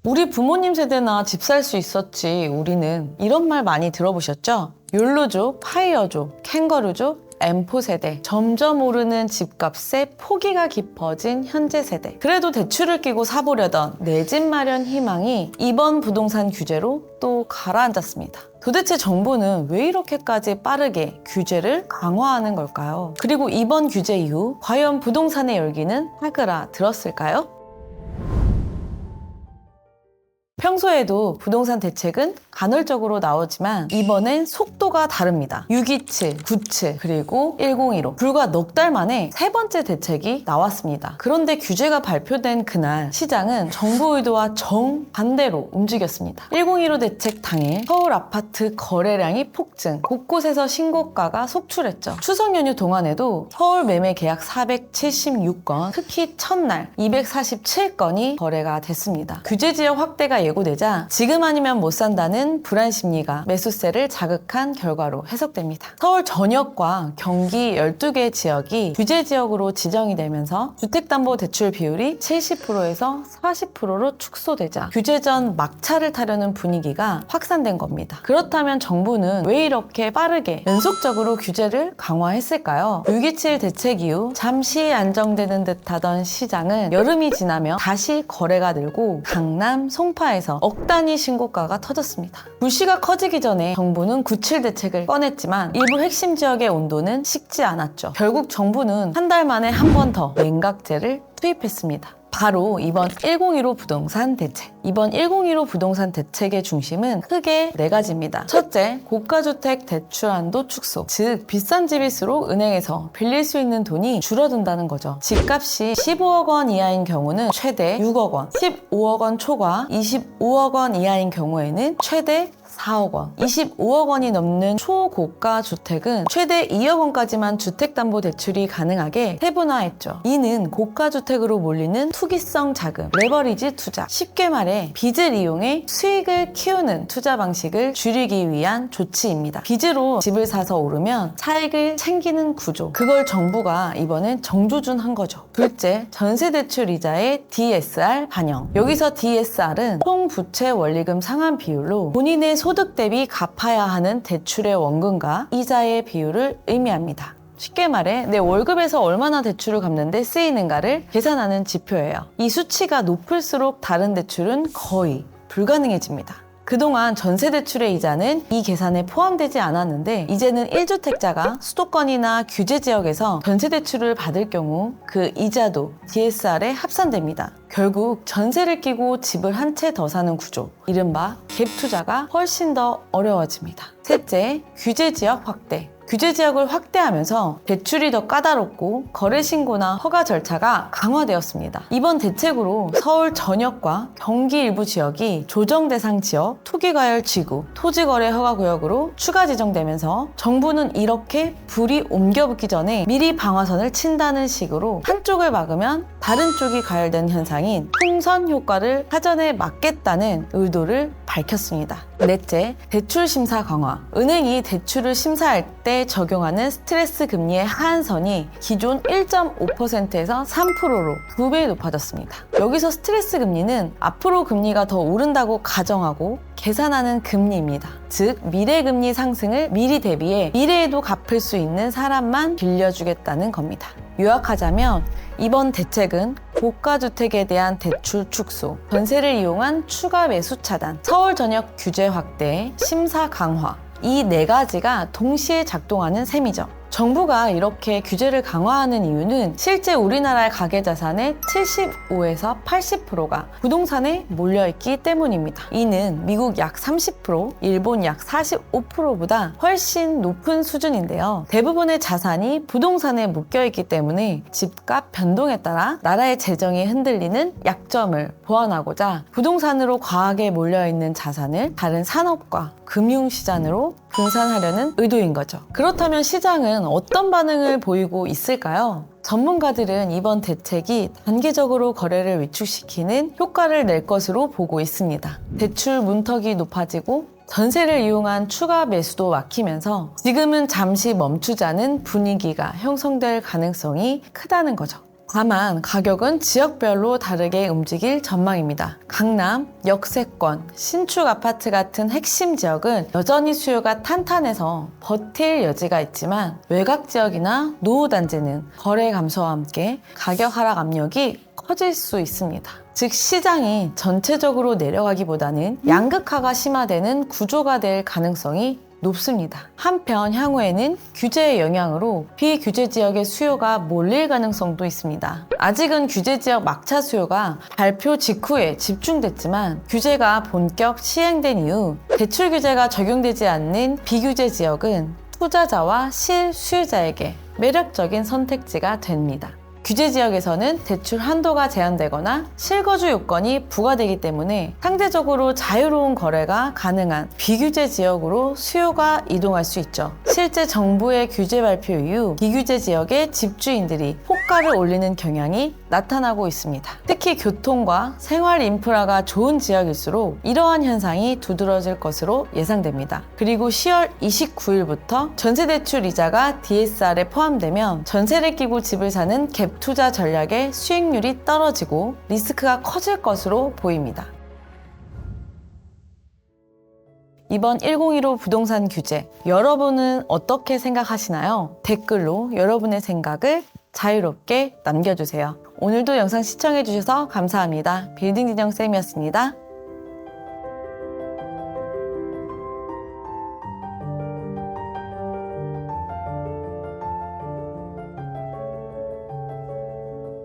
우리 부모님 세대나 집 살 수 있었지 우리는, 이런 말 많이 들어보셨죠? 욜로족, 파이어족, 캥거루족, M4 세대, 점점 오르는 집값에 포기가 깊어진 현재 세대. 그래도 대출을 끼고 사보려던 내 집 마련 희망이 이번 부동산 규제로 또 가라앉았습니다. 도대체 정부는 왜 이렇게까지 빠르게 규제를 강화하는 걸까요? 그리고 이번 규제 이후 과연 부동산의 열기는 사그라들었을까요? 평소에도 부동산 대책은 간헐적으로 나오지만 이번엔 속도가 다릅니다. 627, 97, 그리고 1015. 불과 넉 달 만에 세 번째 대책이 나왔습니다. 그런데 규제가 발표된 그날 시장은 정부 의도와 정반대로 움직였습니다. 1015 대책 당일 서울 아파트 거래량이 폭증, 곳곳에서 신고가가 속출했죠. 추석 연휴 동안에도 서울 매매 계약 476건, 특히 첫날 247건이 거래가 됐습니다. 규제 지역 확대가 예고되자 지금 아니면 못 산다는 불안 심리가 매수세를 자극한 결과로 해석됩니다. 서울 전역과 경기 12개 지역이 규제 지역으로 지정이 되면서 주택담보대출 비율이 70%에서 40%로 축소되자 규제 전 막차를 타려는 분위기가 확산된 겁니다. 그렇다면 정부는 왜 이렇게 빠르게 연속적으로 규제를 강화했을까요? 627 대책 이후 잠시 안정되는 듯하던 시장은 여름이 지나며 다시 거래가 늘고 강남, 송파에서 억 단위 신고가가 터졌습니다. 불씨가 커지기 전에 정부는 97 대책을 꺼냈지만 일부 핵심 지역의 온도는 식지 않았죠. 결국 정부는 한 달 만에 한 번 더 냉각제를 투입했습니다. 바로 이번 1015 부동산 대책. 이번 1015 부동산 대책의 중심은 크게 네 가지입니다. 첫째, 고가주택 대출 한도 축소. 즉, 비싼 집일수록 은행에서 빌릴 수 있는 돈이 줄어든다는 거죠. 집값이 15억 원 이하인 경우는 최대 6억 원, 15억 원 초과 25억 원 이하인 경우에는 최대 4억 원, 25억 원이 넘는 초고가 주택은 최대 2억 원까지만 주택담보대출이 가능하게 세분화했죠. 이는 고가주택으로 몰리는 투기성 자금, 레버리지 투자, 쉽게 말해 빚을 이용해 수익을 키우는 투자 방식을 줄이기 위한 조치입니다. 빚으로 집을 사서 오르면 차익을 챙기는 구조, 그걸 정부가 이번엔 정조준한 거죠. 둘째, 전세대출 이자의 DSR 반영. 여기서 DSR은 총 부채 원리금 상환 비율로 본인의 소득 대비 갚아야 하는 대출의 원금과 이자의 비율을 의미합니다. 쉽게 말해 내 월급에서 얼마나 대출을 갚는데 쓰이는가를 계산하는 지표예요. 이 수치가 높을수록 다른 대출은 거의 불가능해집니다. 그동안 전세대출의 이자는 이 계산에 포함되지 않았는데 이제는 1주택자가 수도권이나 규제 지역에서 전세대출을 받을 경우 그 이자도 DSR에 합산됩니다. 결국 전세를 끼고 집을 한 채 더 사는 구조, 이른바 갭투자가 훨씬 더 어려워집니다. 셋째, 규제 지역 확대. 규제 지역을 확대하면서 대출이 더 까다롭고 거래 신고나 허가 절차가 강화되었습니다. 이번 대책으로 서울 전역과 경기 일부 지역이 조정 대상 지역, 투기과열 지구, 토지거래 허가 구역으로 추가 지정되면서 정부는 이렇게 불이 옮겨붙기 전에 미리 방화선을 친다는 식으로 한쪽을 막으면 다른 쪽이 가열된 현상인 풍선 효과를 사전에 막겠다는 의도를 밝혔습니다. 넷째, 대출 심사 강화. 은행이 대출을 심사할 때 적용하는 스트레스 금리의 하한선이 기존 1.5%에서 3%로 2배 높아졌습니다. 여기서 스트레스 금리는 앞으로 금리가 더 오른다고 가정하고 계산하는 금리입니다. 즉, 미래 금리 상승을 미리 대비해 미래에도 갚을 수 있는 사람만 빌려주겠다는 겁니다. 요약하자면 이번 대책은 고가주택에 대한 대출 축소, 전세를 이용한 추가 매수 차단, 서울 전역 규제 확대, 심사 강화, 이 네 가지가 동시에 작동하는 셈이죠. 정부가 이렇게 규제를 강화하는 이유는 실제 우리나라의 가계자산의 75에서 80%가 부동산에 몰려있기 때문입니다. 이는 미국 약 30%, 일본 약 45%보다 훨씬 높은 수준인데요. 대부분의 자산이 부동산에 묶여있기 때문에 집값 변동에 따라 나라의 재정이 흔들리는 약점을 보완하고자 부동산으로 과하게 몰려있는 자산을 다른 산업과 금융시장으로 분산하려는 의도인 거죠. 그렇다면 시장은 어떤 반응을 보이고 있을까요? 전문가들은 이번 대책이 단계적으로 거래를 위축시키는 효과를 낼 것으로 보고 있습니다. 대출 문턱이 높아지고 전세를 이용한 추가 매수도 막히면서 지금은 잠시 멈추자는 분위기가 형성될 가능성이 크다는 거죠. 다만 가격은 지역별로 다르게 움직일 전망입니다. 강남, 역세권, 신축 아파트 같은 핵심 지역은 여전히 수요가 탄탄해서 버틸 여지가 있지만 외곽 지역이나 노후단지는 거래 감소와 함께 가격 하락 압력이 커질 수 있습니다. 즉 시장이 전체적으로 내려가기보다는 양극화가 심화되는 구조가 될 가능성이 높습니다. 한편 향후에는 규제의 영향으로 비규제 지역의 수요가 몰릴 가능성도 있습니다. 아직은 규제 지역 막차 수요가 발표 직후에 집중됐지만 규제가 본격 시행된 이후 대출 규제가 적용되지 않는 비규제 지역은 투자자와 실수요자에게 매력적인 선택지가 됩니다. 규제 지역에서는 대출 한도가 제한되거나 실거주 요건이 부과되기 때문에 상대적으로 자유로운 거래가 가능한 비규제 지역으로 수요가 이동할 수 있죠. 실제 정부의 규제 발표 이후 비규제 지역의 집주인들이 호가를 올리는 경향이 나타나고 있습니다. 특히 교통과 생활 인프라가 좋은 지역일수록 이러한 현상이 두드러질 것으로 예상됩니다. 그리고 10월 29일부터 전세대출 이자가 DSR에 포함되면 전세를 끼고 집을 사는 갭 투자 전략의 수익률이 떨어지고 리스크가 커질 것으로 보입니다. 이번 1015 부동산 규제, 여러분은 어떻게 생각하시나요? 댓글로 여러분의 생각을 자유롭게 남겨주세요. 오늘도 영상 시청해주셔서 감사합니다. 빌딩진영쌤이었습니다.